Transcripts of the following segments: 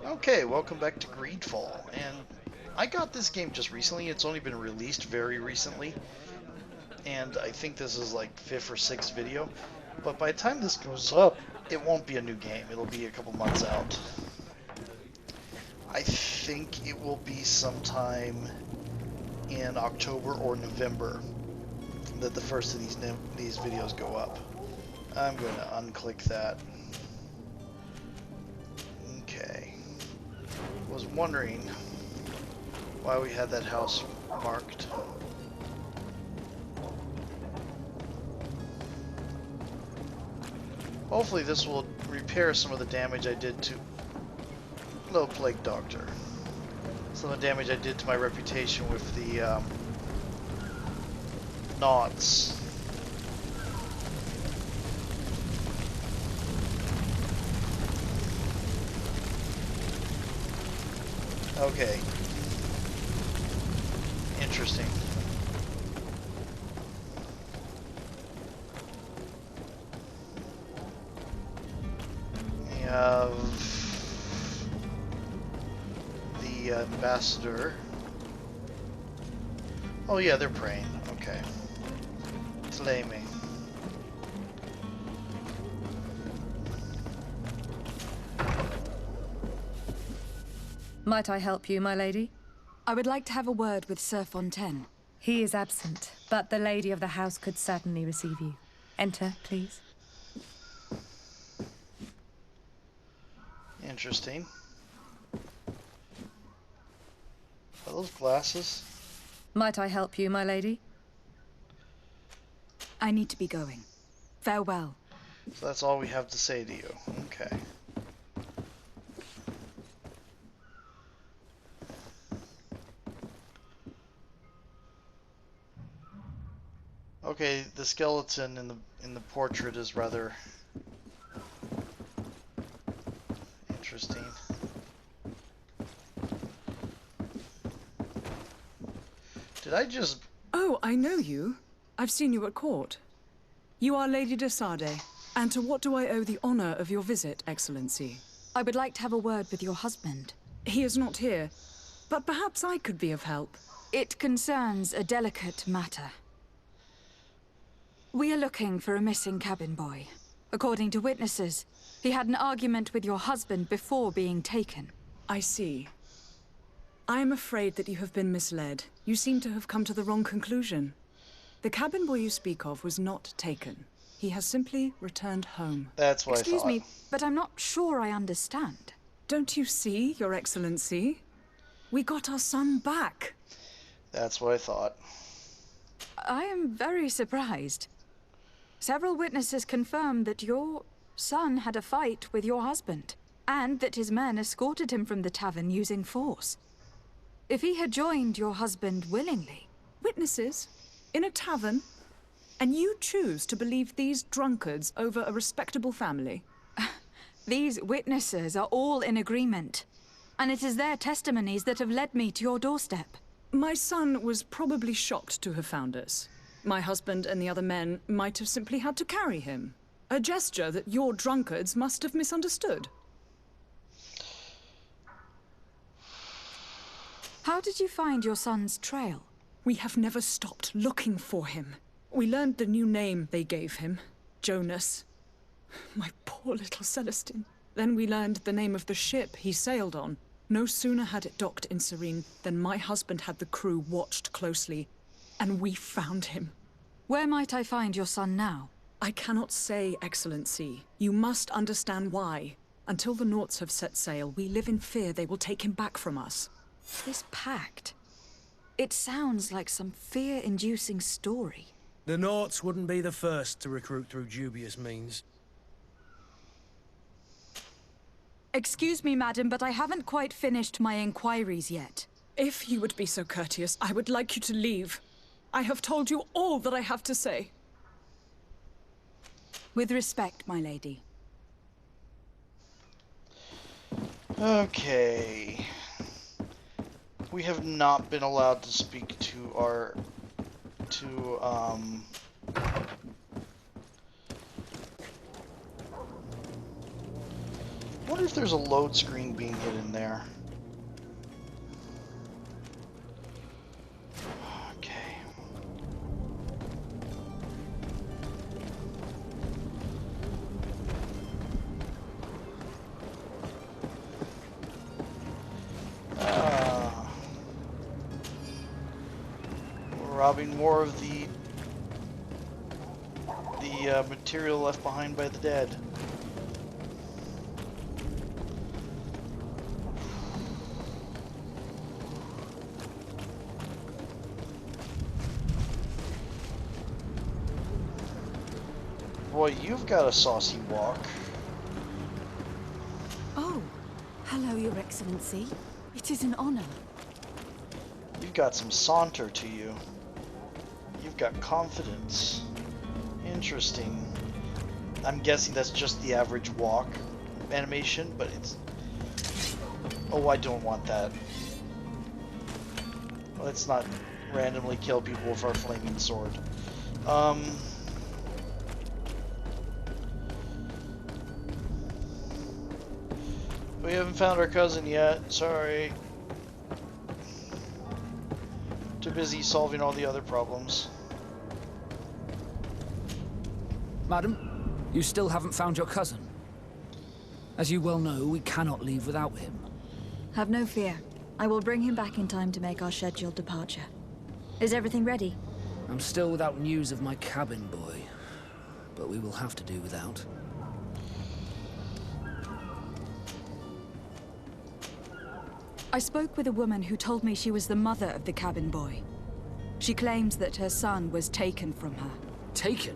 Okay, welcome back to Greedfall, and I got this game just recently. It's only been released very recently, and I think this is like fifth or sixth video. But by the time this goes up, it won't be a new game. It'll be a couple months out. I think it will be sometime in October or November that the first of these videos go up. I'm going to unclick that. Okay. Was wondering why we had that house marked. Hopefully this will repair some of the damage I did to... Hello, Plague Doctor. Some of the damage I did to my reputation with the knots. Okay. Interesting. We have the ambassador. Oh yeah, they're praying. Okay. Slay me. Might I help you, my lady? I would like to have a word with Sir Fontaine. He is absent, but the lady of the house could certainly receive you. Enter, please. Interesting. Are those glasses? Might I help you, my lady? I need to be going. Farewell. So that's all we have to say to you. Okay. Okay, the skeleton in the portrait is rather interesting. Did I just... Oh, I know you. I've seen you at court. You are Lady de Sade. And to what do I owe the honor of your visit, Excellency? I would like to have a word with your husband. He is not here, but perhaps I could be of help. It concerns a delicate matter. We are looking for a missing cabin boy. According to witnesses, he had an argument with your husband before being taken. I see. I am afraid that you have been misled. You seem to have come to the wrong conclusion. The cabin boy you speak of was not taken. He has simply returned home. That's what I thought. Excuse me, but I'm not sure I understand. Don't you see, Your Excellency? We got our son back. That's what I thought. I am very surprised. Several witnesses confirmed that your son had a fight with your husband, and that his men escorted him from the tavern using force. If he had joined your husband willingly... Witnesses? In a tavern? And you choose to believe these drunkards over a respectable family? These witnesses are all in agreement, and it is their testimonies that have led me to your doorstep. My son was probably shocked to have found us. My husband and the other men might have simply had to carry him. A gesture that your drunkards must have misunderstood. How did you find your son's trail? We have never stopped looking for him. We learned the new name they gave him, Jonas. My poor little Celestine. Then we learned the name of the ship he sailed on. No sooner had it docked in Serene than my husband had the crew watched closely, and we found him. Where might I find your son now? I cannot say, Excellency. You must understand why. Until the Naughts have set sail, we live in fear they will take him back from us. This pact... It sounds like some fear-inducing story. The Naughts wouldn't be the first to recruit through dubious means. Excuse me, madam, but I haven't quite finished my inquiries yet. If you would be so courteous, I would like you to leave. I have told you all that I have to say. With respect, my lady. Okay. We have not been allowed to speak to our... What wonder if there's a load screen being hidden there. Okay. We're robbing more of the material left behind by the dead. Boy, you've got a saucy walk. Oh, hello, Your Excellency. It is an honor. You've got some saunter to you. You've got confidence. Interesting. I'm guessing that's just the average walk animation, but it's... Oh, I don't want that. Let's not randomly kill people with our flaming sword. We haven't found our cousin yet, sorry. Too busy solving all the other problems. Madam, you still haven't found your cousin. As you well know, we cannot leave without him. Have no fear. I will bring him back in time to make our scheduled departure. Is everything ready? I'm still without news of my cabin boy, but we will have to do without. I spoke with a woman who told me she was the mother of the cabin boy. She claims that her son was taken from her. Taken?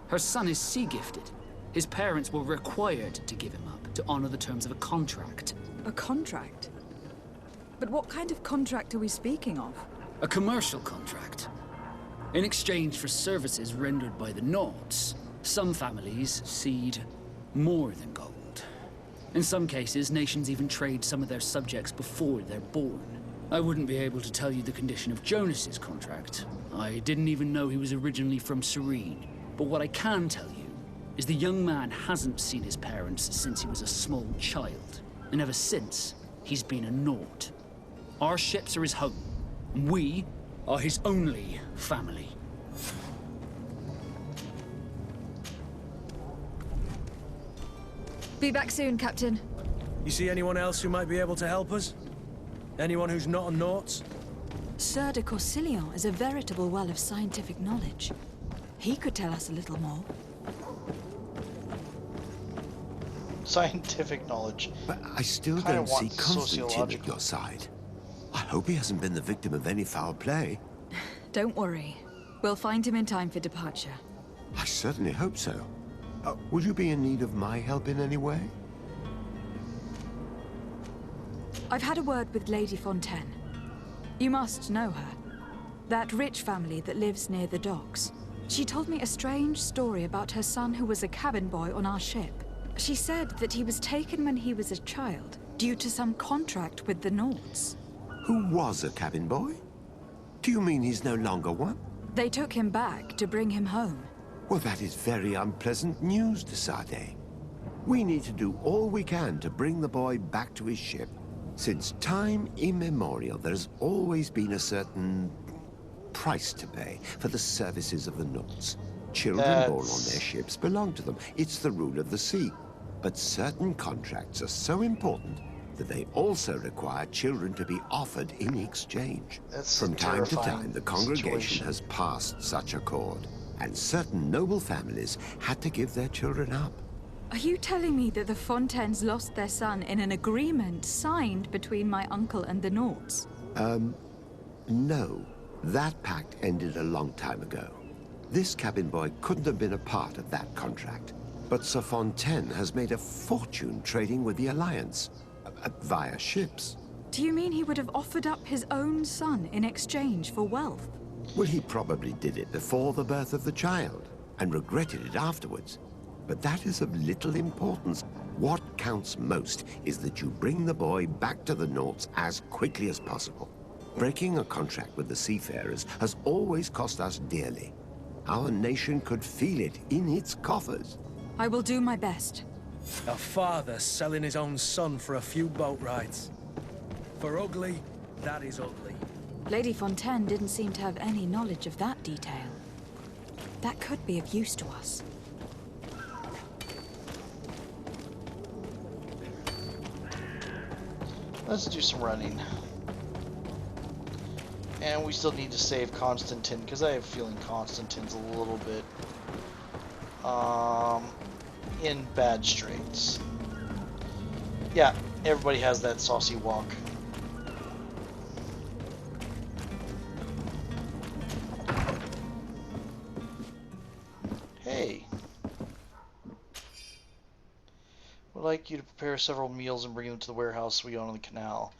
Her son is sea-gifted. His parents were required to give him up to honor the terms of a contract. A contract? But what kind of contract are we speaking of? A commercial contract. In exchange for services rendered by the Nords, some families cede more than gold. In some cases, nations even trade some of their subjects before they're born. I wouldn't be able to tell you the condition of Jonas's contract. I didn't even know he was originally from Serene. But what I can tell you is the young man hasn't seen his parents since he was a small child. And ever since, he's been a Nord. Our ships are his home. And we are his only family. Be back soon, Captain. You see anyone else who might be able to help us? Anyone who's not a Nauts? Sir de Corsilion is a veritable well of scientific knowledge. He could tell us a little more. Scientific knowledge. But I still Kinda don't see want Constantine at sociological. your side. I hope he hasn't been the victim of any foul play. Don't worry. We'll find him in time for departure. I certainly hope so. Would you be in need of my help in any way? I've had a word with Lady Fontaine. You must know her. That rich family that lives near the docks. She told me a strange story about her son who was a cabin boy on our ship. She said that he was taken when he was a child, due to some contract with the Nords. Who was a cabin boy? Do you mean he's no longer one? They took him back to bring him home. Well, that is very unpleasant news, de Sade. We need to do all we can to bring the boy back to his ship. Since time immemorial, there's always been a certain price to pay for the services of the Nords. Children born on their ships belong to them. It's the rule of the sea. But certain contracts are so important that they also require children to be offered in exchange. That's From a time to terrifying time, the congregation situation. has passed such accord, and certain noble families had to give their children up. Are you telling me that the Fontaines lost their son in an agreement signed between my uncle and the Nords? No. That pact ended a long time ago. This cabin boy couldn't have been a part of that contract. But Sir Fontaine has made a fortune trading with the Alliance, via ships. Do you mean he would have offered up his own son in exchange for wealth? Well, he probably did it before the birth of the child, and regretted it afterwards. But that is of little importance. What counts most is that you bring the boy back to the Nords as quickly as possible. Breaking a contract with the seafarers has always cost us dearly. Our nation could feel it in its coffers. I will do my best. A father selling his own son for a few boat rides. For ugly, that is ugly. Lady Fontaine didn't seem to have any knowledge of that detail. That could be of use to us. Let's do some running. And we still need to save Constantine, because I have a feeling Constantine's a little bit in bad straits. Yeah, everybody has that saucy walk. Hey. Would like you to prepare several meals and bring them to the warehouse we own on the canal.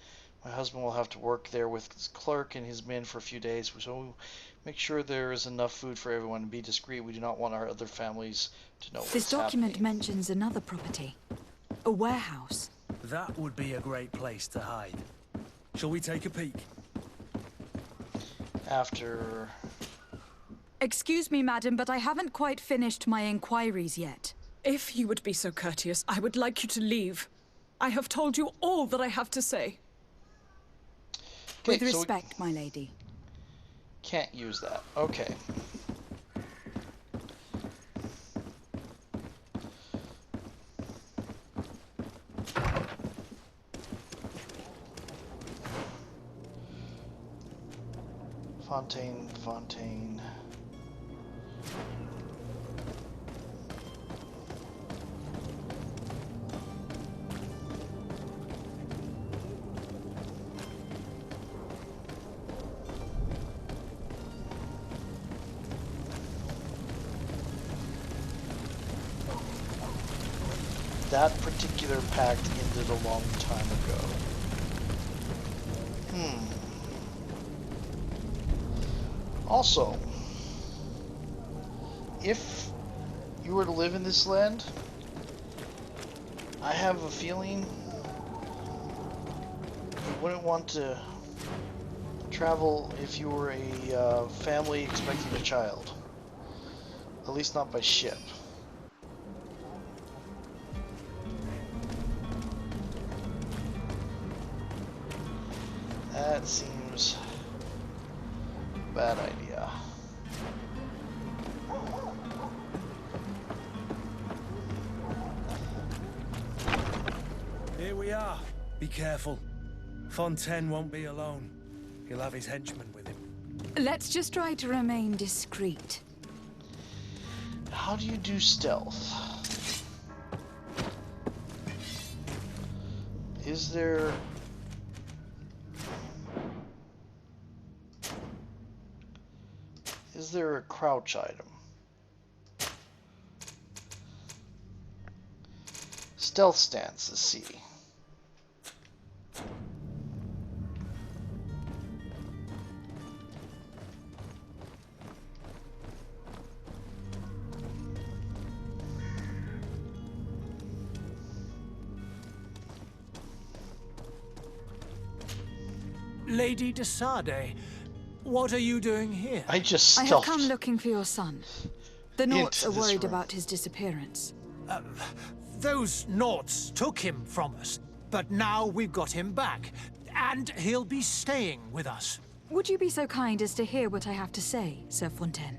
My husband will have to work there with his clerk and his men for a few days, so make sure there is enough food for everyone and be discreet. We do not want our other families to know what's happening. This document mentions another property. A warehouse. That would be a great place to hide. Shall we take a peek? After... Excuse me, madam, but I haven't quite finished my inquiries yet. If you would be so courteous, I would like you to leave. I have told you all that I have to say. With respect, my lady. Can't use that. Okay. Fontaine. That particular pact ended a long time ago. Also, if you were to live in this land, I have a feeling you wouldn't want to travel if you were a family expecting a child. At least not by ship. That seems a bad idea. Here we are. Be careful. Fontaine won't be alone. He'll have his henchmen with him. Let's just try to remain discreet. How do you do stealth? Is there... Is there a crouch item? Stealth stance, let's see. Lady de Sade, what are you doing here? I just I stealthed. have come looking for your son. The Naughts Into are this worried room. about his disappearance. Those Naughts took him from us, but now we've got him back, and he'll be staying with us. Would you be so kind as to hear what I have to say, Sir Fontaine?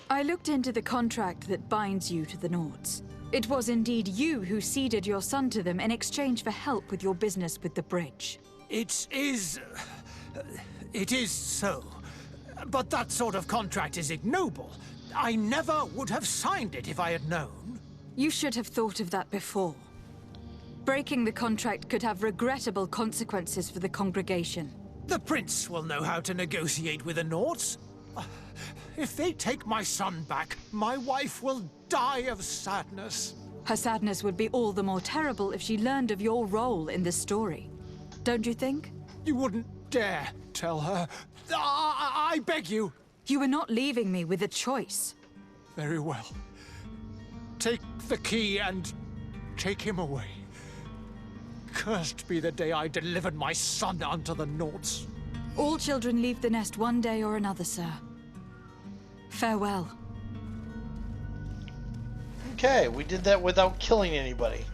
I looked into the contract that binds you to the Naughts. It was indeed you who ceded your son to them in exchange for help with your business with the bridge. It is so. But that sort of contract is ignoble. I never would have signed it if I had known. You should have thought of that before. Breaking the contract could have regrettable consequences for the congregation. The prince will know how to negotiate with the Naughts. If they take my son back, my wife will die of sadness. Her sadness would be all the more terrible if she learned of your role in this story. Don't you think? You wouldn't dare tell her. I beg you. You were not leaving me with a choice. Very well. Take the key and take him away. Cursed be the day I delivered my son unto the Naughts. All children leave the nest one day or another, sir. Farewell. Okay, we did that without killing anybody.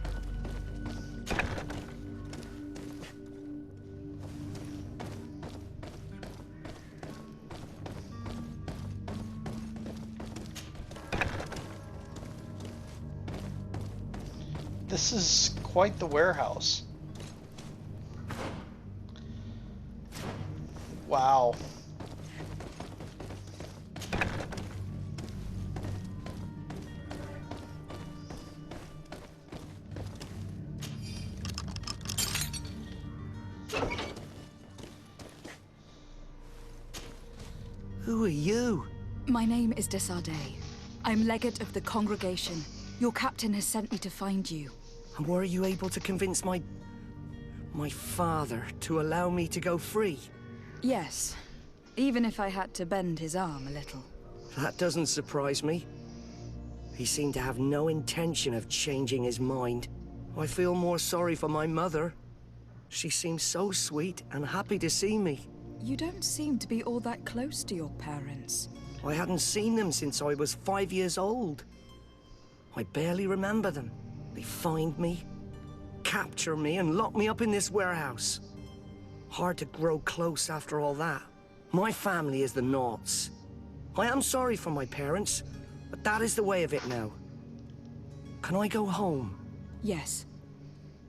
This is quite the warehouse. Wow. Who are you? My name is Desade. I'm legate of the congregation. Your captain has sent me to find you. And were you able to convince my father to allow me to go free? Yes, even if I had to bend his arm a little. That doesn't surprise me. He seemed to have no intention of changing his mind. I feel more sorry for my mother. She seemed so sweet and happy to see me. You don't seem to be all that close to your parents. I hadn't seen them since I was 5 years old. I barely remember them. They find me, capture me, and lock me up in this warehouse. Hard to grow close after all that. My family is the Naughts. I am sorry for my parents, but that is the way of it now. Can I go home? Yes.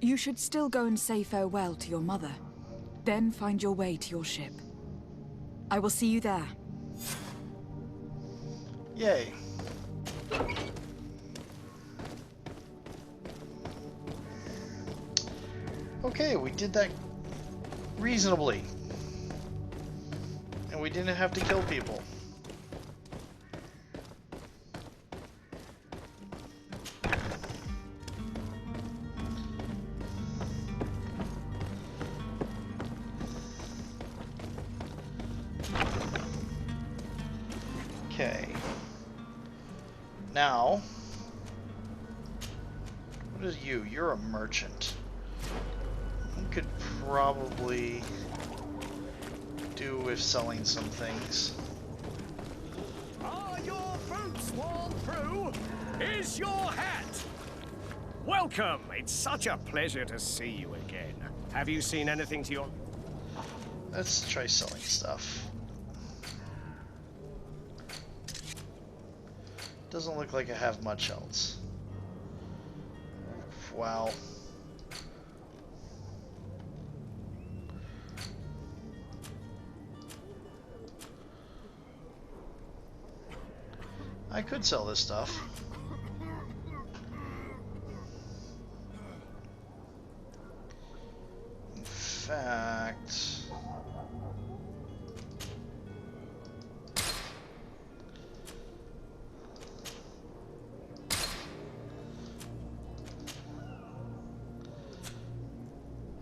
You should still go and say farewell to your mother. Then find your way to your ship. I will see you there. Yay. Okay, we did that reasonably. And we didn't have to kill people. Okay. Now, what is you? You're a merchant. You could probably do with selling some things. Are your boots worn through? Is your hat? Welcome! It's such a pleasure to see you again. Have you seen anything to your... Let's try selling stuff. Doesn't look like I have much else. Wow. I could sell this stuff. In fact...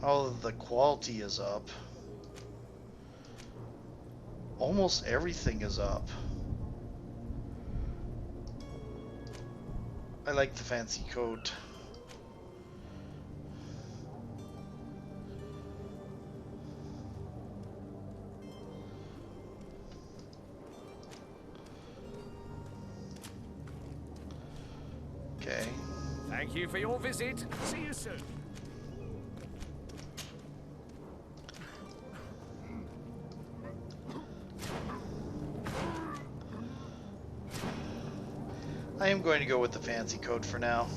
Oh, the quality is up. Almost everything is up. I like the fancy coat. Okay. Thank you for your visit. See you soon. I am going to go with the fancy coat for now.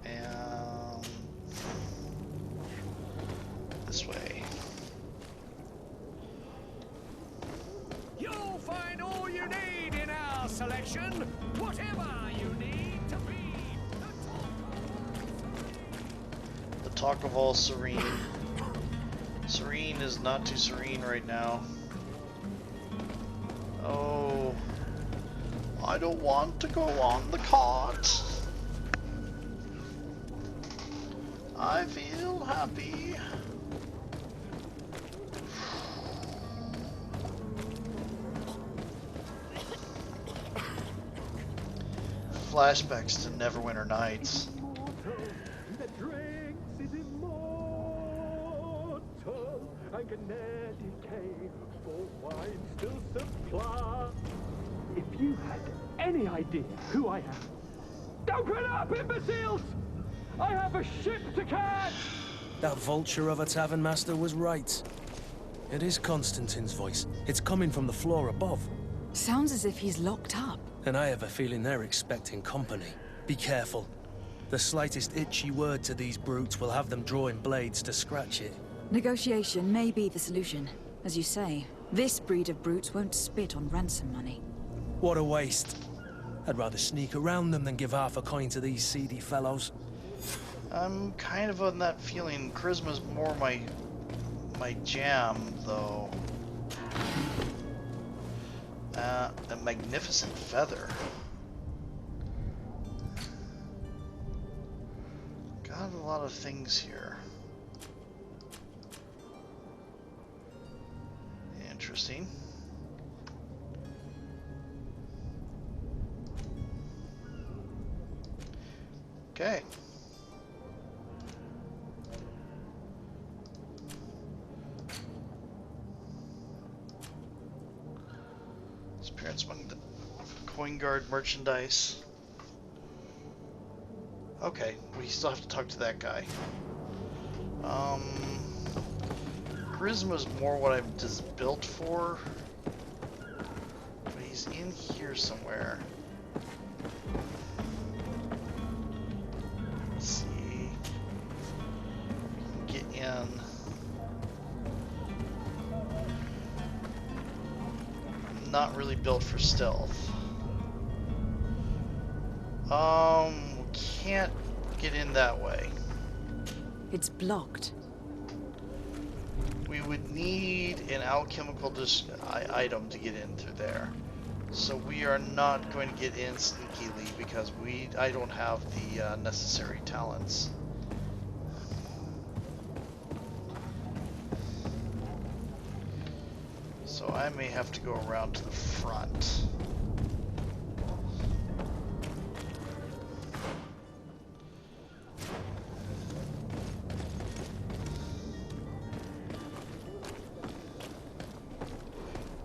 And this way. You'll find all you need in our selection. Whatever you need to be. The talk of all serene. Serene is not too serene right now. Oh, I don't want to go on the cart. I feel happy. Flashbacks to Neverwinter Nights. If you had any idea who I am. Open up, imbeciles! I have a ship to catch! That vulture of a tavern master was right. It is Constantine's voice. It's coming from the floor above. Sounds as if he's locked up. And I have a feeling they're expecting company. Be careful. The slightest itchy word to these brutes will have them drawing blades to scratch it. Negotiation may be the solution. As you say, this breed of brutes won't spit on ransom money. What a waste. I'd rather sneak around them than give half a coin to these seedy fellows. I'm kind of on that feeling. Charisma's more my jam, though. A magnificent feather. Got a lot of things here. Interesting. Okay. Disappearance among the coin guard merchandise. Okay, we still have to talk to that guy. Charisma's more what I'm just built for. But he's in here somewhere. Let's see. Get in. Not really built for stealth. Can't get in that way. It's blocked. We would need an alchemical item to get in through there. So we are not going to get in sneakily because I don't have the necessary talents. So I may have to go around to the front.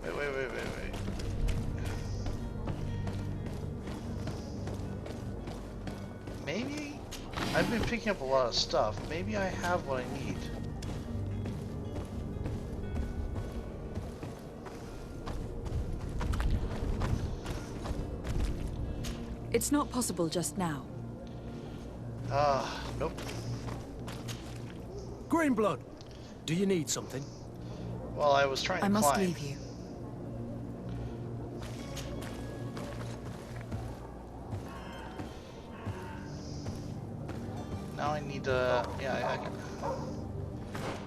Wait. Maybe? I've been picking up a lot of stuff. Maybe I have what I need. It's not possible just now. Nope. Greenblood, do you need something? Well, I was trying to climb. I must leave you. Now I need to... Yeah,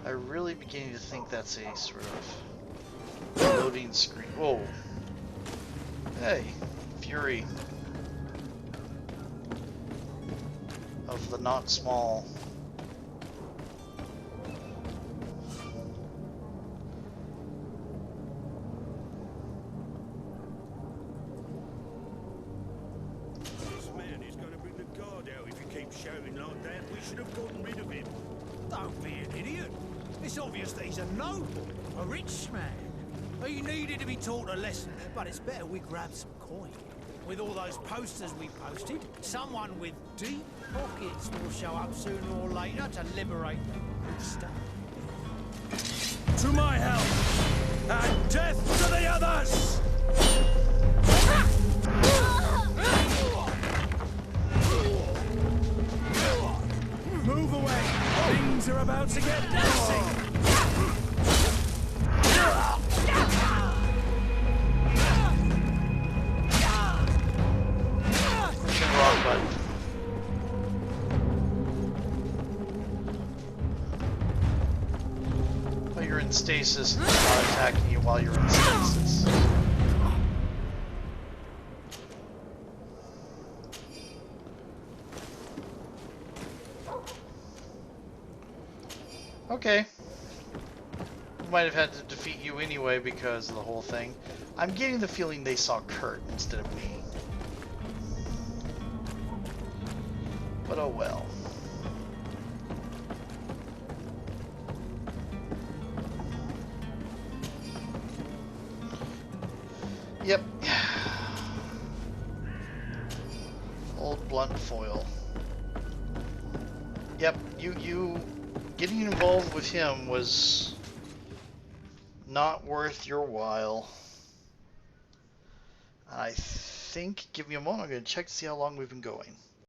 I really beginning to think that's a sort of loading screen. Whoa. Hey, Fury. Of the not small. This man is going to bring the guard out if you keep shouting like that. We should have gotten rid of him. Don't be an idiot. It's obvious that he's a noble, a rich man. He needed to be taught a lesson, but it's better we grab some coin. With all those posters we posted, someone with deep pockets will show up sooner or later to liberate the good stuff. To my help! And death to the others! Move away! Things are about to get messy! Wrong button. Well, you're in stasis and it's not attacking you while you're in stasis. Okay. We might have had to defeat you anyway because of the whole thing. I'm getting the feeling they saw Kurt instead of me. But oh well. Yep. Old blunt foil. Yep, you getting involved with him was not worth your while. I think, give me a moment, I'm going to check to see how long we've been going.